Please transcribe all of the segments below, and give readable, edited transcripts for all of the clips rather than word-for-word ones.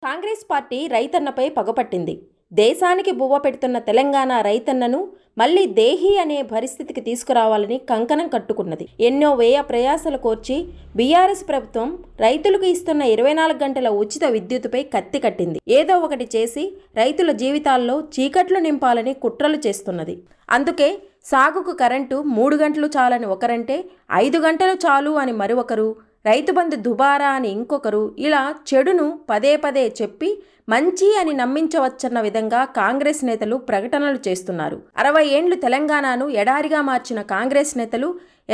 Congress party రైతన్నపై పగపట్టింది. దేశానికి బువ్వ పెడుతున్న తెలంగాణ రైతన్నను మళ్లీ దేహి అనే పరిస్థితికి తీసుకురావాలని కంకణం కట్టుకున్నది. ఎన్నో వ్యయ ప్రయాసలు కోర్చి బీఆర్ఎస్ ప్రభుత్వం రైతులకు ఇస్తున్న 24 గంటల ఉచిత విద్యుత్తుపై కత్తి కట్టింది. ఏదో ఒకటి చేసి రైతుల జీవితాల్లో చీకట్లు నింపాలని కుట్రలు చేస్తున్నది. అందుకే సాగుకు కరెంటు 3 గంటలు చాలని ఒకరంటే 5 గంటలు చాలు అని మరొకరు, రైతు బంధు దుబారా అని ఇంకొకరు, ఇలా చెడును పదే పదే చెప్పి మంచి అని నమ్మించవచ్చన్న విధంగా కాంగ్రెస్ నేతలు ప్రకటనలు చేస్తున్నారు. 60 ఏండ్లు తెలంగాణను ఎడారిగా మార్చిన కాంగ్రెస్ నేతలు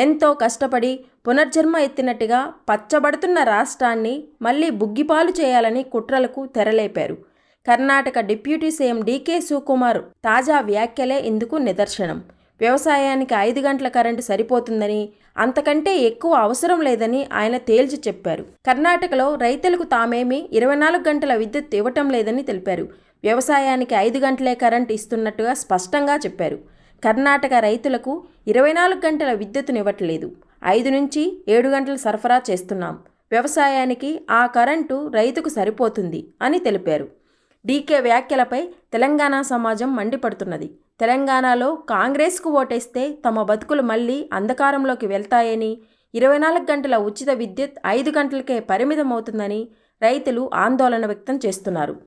ఎంతో కష్టపడి పునర్జన్మ ఎత్తినట్టుగా పచ్చబడుతున్న రాష్ట్రాన్ని మళ్లీ బుగ్గిపాలు చేయాలని కుట్రలకు తెరలేపారు. కర్ణాటక డిప్యూటీ సీఎం డీకే శివకుమార్ తాజా వ్యాఖ్యలే ఇందుకు నిదర్శనం. వ్యవసాయానికి 5 గంటల కరెంటు సరిపోతుందని, అంతకంటే ఎక్కువ అవసరం లేదని ఆయన తేల్చి చెప్పారు. కర్ణాటకలో రైతులకు తామేమీ 24 గంటల విద్యుత్ ఇవ్వటం లేదని తెలిపారు. వ్యవసాయానికి 5 గంటలే కరెంటు ఇస్తున్నట్టుగా స్పష్టంగా చెప్పారు. కర్ణాటక రైతులకు 24 గంటల విద్యుత్తునివ్వట్లేదు, 5 నుంచి 7 గంటలు సరఫరా చేస్తున్నాం. వ్యవసాయానికి ఆ కరెంటు రైతుకు సరిపోతుంది అని తెలిపారు. డీకే వ్యాఖ్యలపై తెలంగాణ సమాజం మండిపడుతున్నది. తెలంగాణలో కాంగ్రెస్కు ఓటేస్తే తమ బతుకులు మళ్లీ అంధకారంలోకి వెళ్తాయని, 24 గంటల ఉచిత విద్యుత్ 5 గంటలకే పరిమితమవుతుందని రైతులు ఆందోళన వ్యక్తం చేస్తున్నారు.